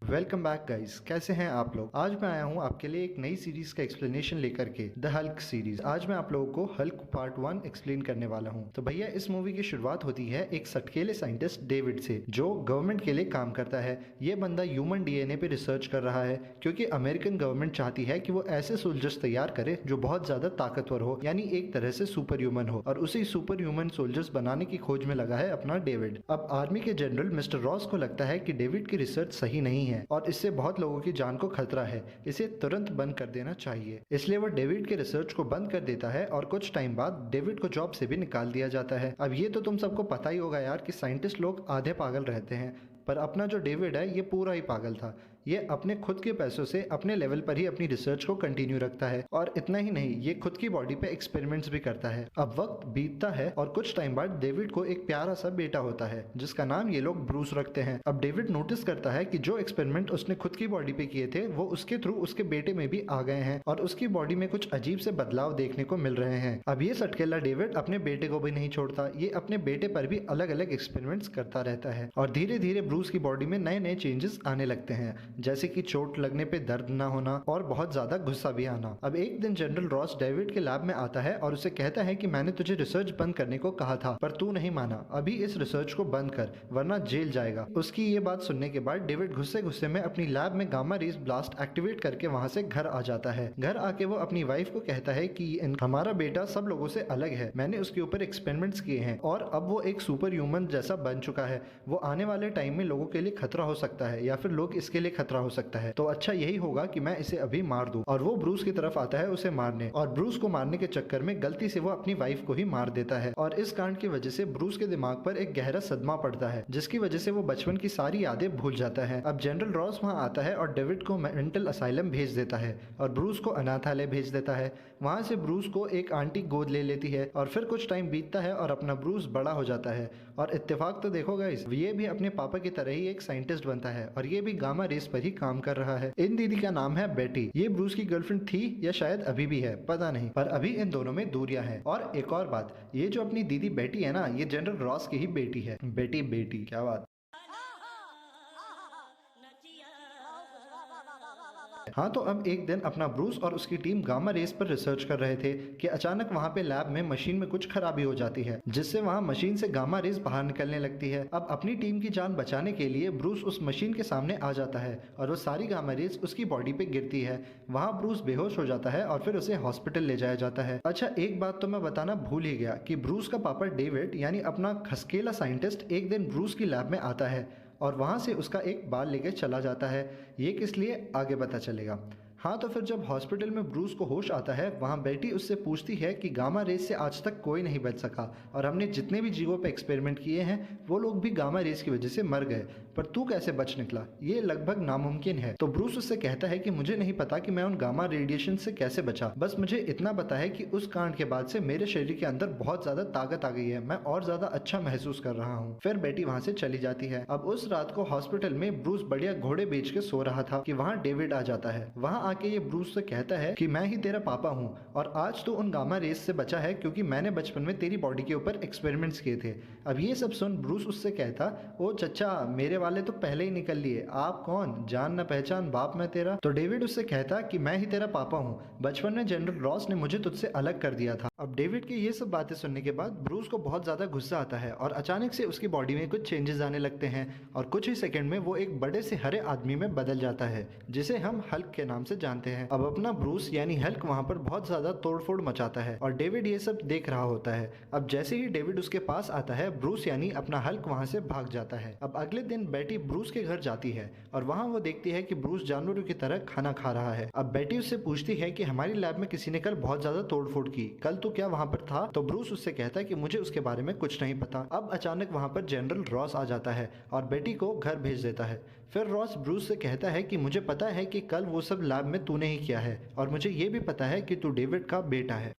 Welcome back guys, कैसे हैं आप लोग। आज मैं आया हूं आपके लिए एक नई सीरीज का एक्सप्लेनेशन लेकर के, द हल्क सीरीज। आज मैं आप लोगों को हल्क पार्ट 1 एक्सप्लेन करने वाला हूं। तो भैया, इस मूवी की शुरुआत होती है एक सटकेले साइंटिस्ट डेविड से, जो गवर्नमेंट के लिए काम करता है। ये बंदा ह्यूमन डीएनए पे रिसर्च कर रहा है, क्योंकि अमेरिकन गवर्नमेंट चाहती है कि वो ऐसे सोल्जर्स तैयार करे जो बहुत ज्यादा ताकतवर हो, यानी एक तरह से सुपर ह्यूमन हो। और उसी सुपर ह्यूमन सोल्जर्स बनाने की खोज में लगा है अपना डेविड। अब आर्मी के जनरल मिस्टर रॉस को लगता है कि डेविड की रिसर्च सही नहीं है और इससे बहुत लोगों की जान को खतरा है, इसे तुरंत बंद कर देना चाहिए। इसलिए वो डेविड के रिसर्च को बंद कर देता है और कुछ टाइम बाद डेविड को जॉब से भी निकाल दिया जाता है। अब ये तो तुम सबको पता ही होगा यार कि साइंटिस्ट लोग आधे पागल रहते हैं, पर अपना जो डेविड है ये पूरा ही पागल था। ये अपने खुद के पैसों से अपने लेवल पर ही अपनी रिसर्च को कंटिन्यू रखता है, और इतना ही नहीं, ये खुद की बॉडी पे एक्सपेरिमेंट्स भी करता है। अब वक्त बीतता है और कुछ टाइम बाद डेविड को एक प्यारा सा बेटा होता है, जिसका नाम ये लोग ब्रूस रखते हैं। अब डेविड नोटिस करता है कि जो एक्सपेरिमेंट उसने खुद की बॉडी पे किए थे वो उसके थ्रू उसके बेटे में भी आ गए हैं, और उसकी बॉडी में कुछ अजीब से बदलाव देखने को मिल रहे हैं। अब ये सटकेला डेविड अपने बेटे को भी नहीं छोड़ता, ये अपने बेटे पर भी अलग अलग एक्सपेरिमेंट्स करता रहता है। और धीरे धीरे ब्रूस की बॉडी में नए नए चेंजेस आने लगते हैं, जैसे कि चोट लगने पे दर्द ना होना और बहुत ज्यादा गुस्सा भी आना। अब एक दिन जनरल रॉस डेविड के लैब में आता है और उसे कहता है कि मैंने तुझे रिसर्च बंद करने को कहा था, पर तू नहीं माना। अभी इस रिसर्च को बंद कर, वरना जेल जाएगा। उसकी ये बात सुनने के बाद डेविड गुस्से गुस्से में अपनी लैब में गामा रेस ब्लास्ट एक्टिवेट करके वहां से घर आ जाता है। घर आके वो अपनी वाइफ को कहता है कि हमारा बेटा सब लोगों से अलग है, मैंने उसके ऊपर एक्सपेरिमेंट्स किए हैं और अब वो एक सुपर ह्यूमन जैसा बन चुका है। वो आने वाले टाइम में लोगों के लिए खतरा हो सकता है, या फिर लोग इसके लिए खतरा हो सकता है। तो अच्छा यही होगा कि मैं इसे अभी मार दूं। और वो ब्रूस की तरफ आता है उसे मारने, और ब्रूस को मारने के चक्कर में गलती से वो अपनी वाइफ को ही मार देता है। और इस कांड की वजह से ब्रूस के दिमाग पर एक गहरा सदमा पड़ता है, जिसकी वजह से वो बचपन की सारी यादें भूल जाता है। अब जनरल रॉस वहां आता है और डेविड को मेंटल असाइलम भेज देता है और ब्रूस को अनाथालय भेज देता है। वहां से ब्रूस को एक आंटी गोद ले लेती है, और फिर कुछ टाइम बीतता है और अपना ब्रूस बड़ा हो जाता है। और इत्तेफाक तो देखो गाइस, ये भी अपने पापा की तरह ही एक साइंटिस्ट बनता है, और ये भी गामा रेस पर ही काम कर रहा है। इन दीदी का नाम है बेटी। ये ब्रूस की गर्लफ्रेंड थी या शायद अभी भी है, पता नहीं, पर अभी इन दोनों में दूरियां हैं। और एक और बात, ये जो अपनी दीदी बेटी है ना, ये जनरल रॉस की ही बेटी है। बेटी बेटी क्या बात। हाँ, तो अब एक दिन अपना ब्रूस और उसकी टीम गामा रेस पर रिसर्च कर रहे थे कि अचानक वहाँ पे लैब में मशीन में कुछ खराबी हो जाती है, जिससे वहाँ मशीन से गामा रेस बाहर निकलने लगती है। अब अपनी टीम की जान बचाने के लिए ब्रूस उस मशीन के सामने आ जाता है और वो सारी गामा रेस उसकी बॉडी पे गिरती है। वहाँ ब्रूस बेहोश हो जाता है और फिर उसे हॉस्पिटल ले जाया जाता है। अच्छा, एक बात तो मैं बताना भूल ही गया कि ब्रूस का पापा डेविड, यानी अपना खसकेला साइंटिस्ट, एक दिन ब्रूस की लैब में आता है और वहां से उसका एक बाल लेकर चला जाता है। ये किस लिए, आगे पता चलेगा। हाँ, तो फिर जब हॉस्पिटल में ब्रूस को होश आता है, वहाँ बेटी उससे पूछती है कि गामा रेस से आज तक कोई नहीं बच सका, और हमने जितने भी जीवों पे एक्सपेरिमेंट किए हैं वो लोग भी गामा रेस की वजह से मर गए, पर तू कैसे बच निकला, ये लगभग नामुमकिन है। तो ब्रूस उससे कहता है कि मुझे नहीं पता कि मैं उन गामा रेडिएशन से कैसे बचा, बस मुझे इतना पता है कि उस कांड के बाद से मेरे शरीर के अंदर बहुत ज्यादा ताकत आ गई है, मैं और ज्यादा अच्छा महसूस कर रहा हूँ। फिर बेटी वहाँ से चली जाती है। अब उस रात को हॉस्पिटल में ब्रूस बढ़िया घोड़े बेच के सो रहा था कि वहाँ डेविड आ जाता है। वहाँ आके ये ब्रूस से कहता है कि मैं ही तेरा पापा हूँ, और आज तो उन गामा रेस से बचा है क्योंकि मैंने बचपन में तेरी बॉडी के ऊपर एक्सपेरिमेंट्स किए थे। अब ये सब सुन ब्रूस उससे कहता, ओ चचा, मेरे वाले तो पहले ही निकल लिए, आप कौन, जान न पहचान बाप मैं तेरा। तो डेविड उससे कहता कि मैं ही तेरा पापा हूँ, बचपन में जनरल रॉस ने मुझे तुझसे अलग कर दिया था। अब डेविड की ये सब बातें सुनने के बाद ब्रूस को बहुत ज्यादा गुस्सा आता है और अचानक से उसकी बॉडी में कुछ चेंजेस आने लगते हैं, और कुछ ही सेकंड में वो एक बड़े से हरे आदमी में बदल जाता है, जिसे हम हल्क के नाम से जानते हैं। अब अपना ब्रूस यानी हल्क वहां पर बहुत ज्यादा तोड़फोड़ मचाता है और डेविड ये सब देख रहा होता है। अब जैसे ही डेविड उसके पास आता है, ब्रूस यानी अपना हल्क वहां से भाग जाता है। अब अगले दिन बेटी ब्रूस के घर जाती है और वहां वो देखती है कि ब्रूस जानवरों की तरह खाना खा रहा है। अब बेटी उससे पूछती है कि हमारी लैब में किसी ने कल बहुत ज्यादा तोड़फोड़ की, कल तो क्या वहां पर था। तो ब्रूस उससे कहता है कि मुझे उसके बारे में कुछ नहीं पता। अब अचानक वहां पर जनरल रॉस आ जाता है और बेटी को घर भेज देता है। फिर रॉस ब्रूस से कहता है कि मुझे पता है कि कल वो सब लैब में तूने ही किया है, और मुझे ये भी पता है कि तू डेविड का बेटा है।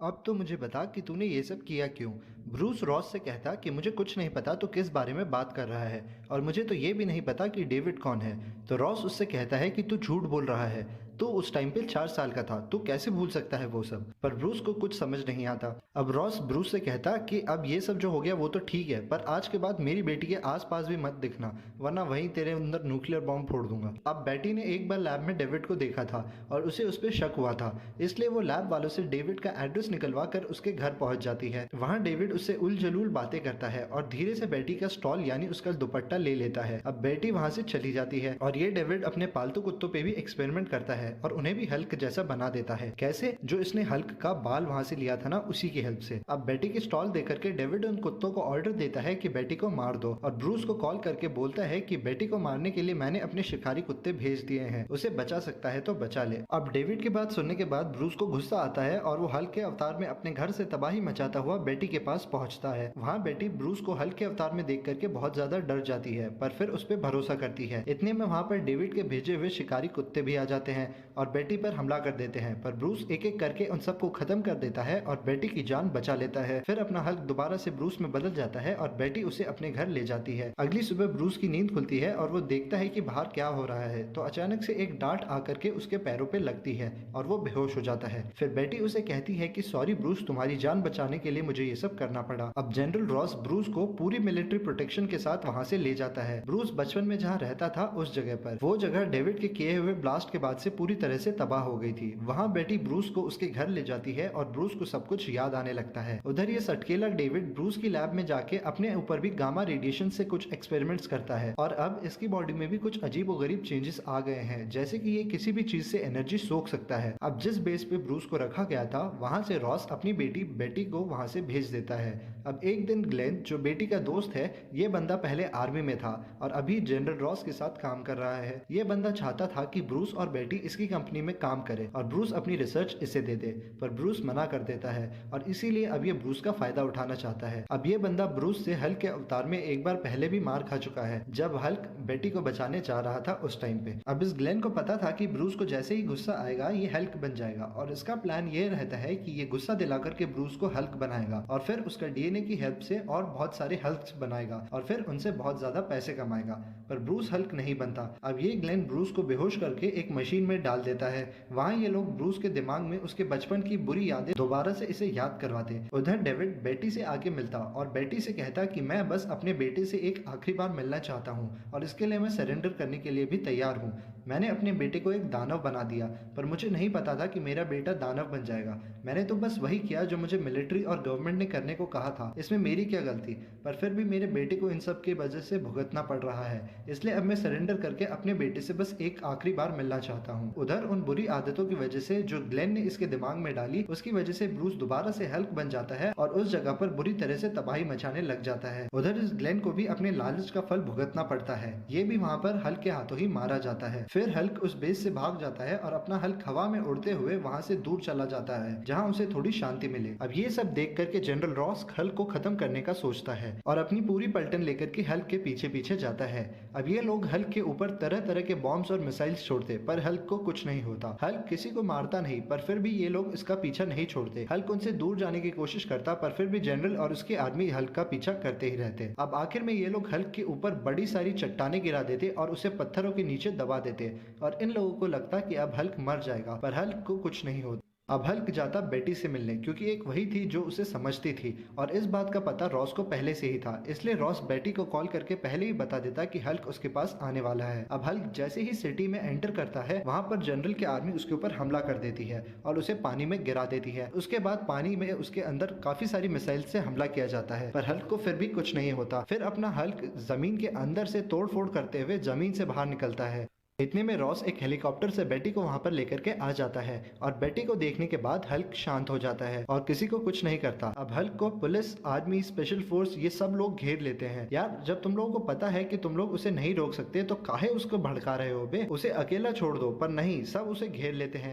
अब तो मुझे बता कि तूने ये सब किया क्यों। ब्रूस रॉस से कहता कि मुझे कुछ नहीं पता तो किस बारे में बात कर रहा है, और मुझे तो ये भी नहीं पता कि डेविड कौन है। तो रॉस उससे कहता है कि तू झूठ बोल रहा है, तो उस टाइम पे 4 साल का था, तो कैसे भूल सकता है वो सब। पर ब्रूस को कुछ समझ नहीं आता। अब रॉस ब्रूस से कहता कि अब ये सब जो हो गया वो तो ठीक है, पर आज के बाद मेरी बेटी के आसपास भी मत दिखना, वरना वहीं तेरे अंदर न्यूक्लियर बॉम्ब फोड़ दूंगा। अब बेटी ने एक बार लैब में डेविड को देखा था और उसे उस पर शक हुआ था, इसलिए वो लैब वालों से डेविड का एड्रेस निकलवा कर उसके घर पहुंच जाती है। वहाँ डेविड उससे उलझलूल बातें करता है और धीरे से बेटी का स्टॉल यानी उसका दुपट्टा ले लेता है। अब बेटी वहाँ से चली जाती है और ये डेविड अपने पालतू कुत्तों पे भी एक्सपेरिमेंट करता है और उन्हें भी हल्क जैसा बना देता है। कैसे? जो इसने हल्क का बाल वहाँ से लिया था ना, उसी की हेल्प से। अब बेटी की स्टॉल देख करके डेविड उन कुत्तों को ऑर्डर देता है कि बेटी को मार दो और ब्रूस को कॉल करके बोलता है कि बेटी को मारने के लिए मैंने अपने शिकारी कुत्ते भेज दिए हैं, उसे बचा सकता है तो बचा ले। अब डेविड की बात सुनने के बाद ब्रूस को गुस्सा आता है और वो हल्क के अवतार में अपने घर से तबाही मचाता हुआ बेटी के पास पहुंचता है। वहाँ बेटी ब्रूस को हल्क के अवतार में देख करके बहुत ज्यादा डर जाती है, पर फिर उस पर भरोसा करती है। इतने में वहाँ पर डेविड के भेजे हुए शिकारी कुत्ते भी आ जाते हैं और बेटी पर हमला कर देते हैं, पर ब्रूस एक एक करके उन सबको खत्म कर देता है और बेटी की जान बचा लेता है। फिर अपना हल्क दोबारा से ब्रूस में बदल जाता है और बेटी उसे अपने घर ले जाती है। अगली सुबह ब्रूस की नींद खुलती है और वो देखता है कि बाहर क्या हो रहा है, तो अचानक से एक डांट आकर के उसके पैरों पे लगती है और वो बेहोश हो जाता है। फिर बेटी उसे कहती है कि सॉरी ब्रूस, तुम्हारी जान बचाने के लिए मुझे ये सब करना पड़ा। अब जनरल रॉस ब्रूस को पूरी मिलिट्री प्रोटेक्शन के साथ वहाँ से ले जाता है। ब्रूस बचपन में जहाँ रहता था उस जगह पर, वो जगह डेविड के किए हुए ब्लास्ट के बाद से पूरी तरह से तबाह हो गई थी। वहाँ बेटी ब्रूस को उसके घर ले जाती है और ब्रूस को सब कुछ याद आने लगता है। उधर ये सटकेला डेविड ब्रूस की लैब में जाके अपने ऊपर भी गामा रेडिएशन से कुछ एक्सपेरिमेंट्स करता है और अब इसकी बॉडी में भी कुछ अजीबोगरीब चेंजेस आ गए हैं, जैसे कि ये किसी भी चीज से एनर्जी सोख सकता है। अब जिस बेस पे ब्रूस को रखा गया था, वहाँ से रॉस अपनी बेटी बेटी को वहाँ से भेज देता है। अब एक दिन ग्लेन, जो बेटी का दोस्त है, ये बंदा पहले आर्मी में था और अभी जनरल रॉस के साथ काम कर रहा है। ये बंदा चाहता था कि ब्रूस और बेटी इसकी कंपनी में काम करे और ब्रूस अपनी रिसर्च इसे दे दे, पर ब्रूस मना कर देता है और इसीलिए अब ये ब्रूस का फायदा उठाना चाहता है। अब ये बंदा ब्रूस से हल्क के अवतार में एक बार पहले भी मार खा चुका है, जब हल्क बेटी को बचाने जा रहा था उस टाइम पे। अब इस ग्लेन को पता था कि ब्रूस को जैसे ही गुस्सा आएगा ये हल्क बन जाएगा और इसका प्लान ये रहता है कि ये गुस्सा दिला करके ब्रूस को हल्क बनाएगा और फिर उसका डीएनए की हेल्प से और बहुत सारे हल्क्स बनाएगा और फिर उनसे बहुत ज्यादा पैसे कमाएगा। पर ब्रूस हल्क नहीं बनता। अब ये ग्लेन ब्रूस को बेहोश करके एक मशीन में डाल देता है। वहाँ ये लोग ब्रूस के दिमाग में उसके बचपन की बुरी यादें दोबारा से इसे याद करवाते। उधर डेविड बेटी से आके मिलता और बेटी से कहता कि मैं बस अपने बेटे से एक आखिरी बार मिलना चाहता हूँ और इसके लिए मैं सरेंडर करने के लिए भी तैयार हूँ। मैंने अपने बेटे को एक दानव बना दिया, पर मुझे नहीं पता था कि मेरा बेटा दानव बन जाएगा। मैंने तो बस वही किया जो मुझे मिलिट्री और गवर्नमेंट ने करने को कहा था, इसमें मेरी क्या गलती। पर फिर भी मेरे बेटे को इन सब की वजह से भुगतना पड़ रहा है, इसलिए अब मैं सरेंडर करके अपने बेटे से बस एक आखिरी बार मिलना चाहता हूँ। उधर उन बुरी आदतों की वजह से जो ग्लेन ने इसके दिमाग में डाली, उसकी वजह से ब्रूस दोबारा से हल्क बन जाता है और उस जगह पर बुरी तरह से तबाही मचाने लग जाता है। उधर इस ग्लेन को भी अपने लालच का फल भुगतना पड़ता है। ये भी वहाँ पर हल्क के हाथों ही मारा जाता है। फिर हल्क उस बेस से भाग जाता है और अपना हल्क हवा में उड़ते हुए वहाँ से दूर चला जाता है, जहाँ उसे थोड़ी शांति मिले। अब ये सब देख करके जनरल रॉस हल्क को खत्म करने का सोचता है और अपनी पूरी पलटन लेकर के हल्क के पीछे पीछे जाता है। अब ये लोग हल्क के ऊपर तरह तरह के बॉम्ब्स और मिसाइल्स छोड़ते, पर हल्क को कुछ नहीं होता। हल्क किसी को मारता नहीं, पर फिर भी ये लोग इसका पीछा नहीं छोड़ते। हल्क उनसे दूर जाने की कोशिश करता, पर फिर भी जनरल और उसकी आर्मी हल्क का पीछा करते ही रहते। अब आखिर में ये लोग हल्क के ऊपर बड़ी सारी चट्टानें गिरा देते और उसे पत्थरों के नीचे दबा देते और इन लोगों को लगता कि अब हल्क मर जाएगा, पर हल्क को कुछ नहीं होता। अब हल्क जाता बेटी से मिलने, क्योंकि एक वही थी जो उसे समझती थी और इस बात का पता रॉस को पहले से ही था, इसलिए रॉस बेटी को कॉल करके पहले ही बता देता कि हल्क उसके पास आने वाला है। अब हल्क जैसे ही सिटी में एंटर करता है, वहाँ पर जनरल की आर्मी उसके ऊपर हमला कर देती है और उसे पानी में गिरा देती है। उसके बाद पानी में उसके अंदर काफी सारी मिसाइल से हमला किया जाता है, पर हल्क को फिर भी कुछ नहीं होता। फिर अपना हल्क जमीन के अंदर से तोड़फोड़ करते हुए जमीन से बाहर निकलता है। इतने में रॉस एक हेलीकॉप्टर से बेटी को वहां पर लेकर के आ जाता है और बेटी को देखने के बाद हल्क शांत हो जाता है और किसी को कुछ नहीं करता। अब हल्क को पुलिस, आर्मी, स्पेशल फोर्स ये सब लोग घेर लेते हैं। यार, जब तुम लोगों को पता है कि तुम लोग उसे नहीं रोक सकते तो काहे उसको भड़का रहे हो बे? उसे अकेला छोड़ दो, पर नहीं, सब उसे घेर लेते हैं।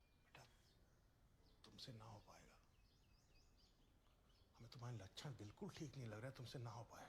तुमसे ना हो पाएगा, हमें तुम्हारे लक्षण बिल्कुल ठीक नहीं लग रहा है, तुमसे ना हो पाएगा।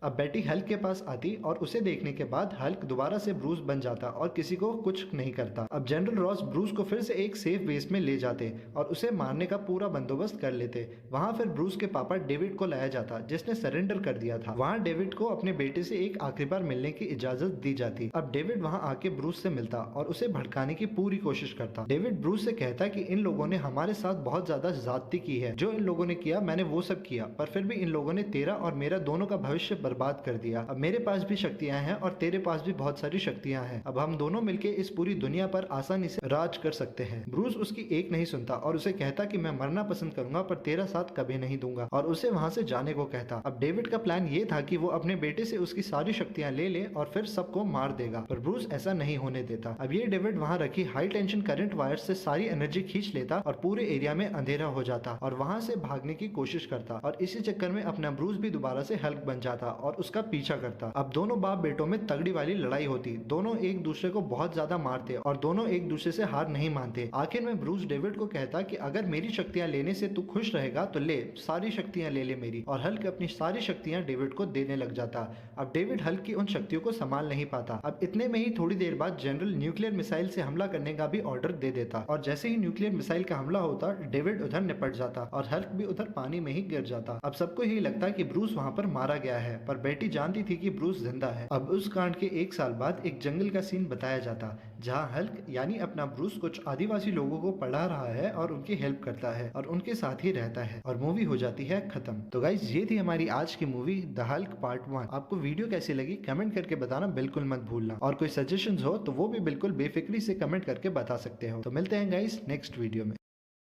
अब बेटी हल्क के पास आती और उसे देखने के बाद हल्क दोबारा से ब्रूस बन जाता और किसी को कुछ नहीं करता। अब जनरल रॉस ब्रूस को फिर से एक सेफ बेस में ले जाते और उसे मारने का पूरा बंदोबस्त कर लेते। वहां फिर ब्रूस के पापा डेविड को लाया जाता जिसने सरेंडर कर दिया था। वहां डेविड को अपने बेटे से एक आखिरी बार मिलने की इजाजत दी जाती। अब डेविड वहां आके ब्रूस से मिलता और उसे भड़काने की पूरी कोशिश करता। डेविड ब्रूस से कहता कि इन लोगों ने हमारे साथ बहुत ज्यादा ज्यादती की है, जो इन लोगों ने किया मैंने वो सब किया, पर फिर भी इन लोगों ने तेरा और मेरा दोनों का भविष्य बर्बाद कर दिया। अब मेरे पास भी शक्तियां हैं और तेरे पास भी बहुत सारी शक्तियां हैं। अब हम दोनों मिलके इस पूरी दुनिया पर आसानी से राज कर सकते हैं। ब्रूस उसकी एक नहीं सुनता और उसे कहता कि मैं मरना पसंद करूंगा पर तेरा साथ कभी नहीं दूंगा, और उसे वहां से जाने को कहता। अब डेविड का प्लान ये था कि वो अपने बेटे से उसकी सारी शक्तियां ले ले और फिर सबको मार देगा, पर ब्रूस ऐसा नहीं होने देता। अब ये डेविड वहां रखी हाई टेंशन करंट वायर से सारी एनर्जी खींच लेता और पूरे एरिया में अंधेरा हो जाता और वहां से भागने की कोशिश करता, और इसी चक्कर में अपना ब्रूस भी दोबारा से हल्क बन जाता और उसका पीछा करता। अब दोनों बाप बेटों में तगड़ी वाली लड़ाई होती। दोनों एक दूसरे को बहुत ज्यादा मारते और दोनों एक दूसरे से हार नहीं मानते। आखिर में ब्रूस डेविड को कहता कि अगर मेरी शक्तियां लेने से तू खुश रहेगा तो ले, सारी शक्तियां ले ले मेरी, और हल्क अपनी सारी शक्तियां डेविड को देने लग जाता। अब डेविड हल्क की उन शक्तियों को संभाल नहीं पाता। अब इतने में ही थोड़ी देर बाद जनरल न्यूक्लियर मिसाइल से हमला करने का भी ऑर्डर दे देता, और जैसे ही न्यूक्लियर मिसाइल का हमला होता डेविड उधर निपट जाता और हल्क भी उधर पानी में ही गिर जाता। अब सबको यही लगता कि ब्रूस वहां पर मारा गया है, पर बेटी जानती थी कि ब्रूस जिंदा है। अब उस कांड के एक साल बाद एक जंगल का सीन बताया जाता जहां हल्क यानी अपना ब्रूस कुछ आदिवासी लोगों को पढ़ा रहा है और उनकी हेल्प करता है और उनके साथ ही रहता है, और मूवी हो जाती है खत्म। तो गाइज ये थी हमारी आज की मूवी द हल्क पार्ट 1। आपको वीडियो कैसी लगी कमेंट करके बताना बिल्कुल मत भूलना, और कोई सजेशंस हो तो वो भी बिल्कुल बेफिक्री से कमेंट करके बता सकते हो। तो मिलते हैं गाइज नेक्स्ट वीडियो में।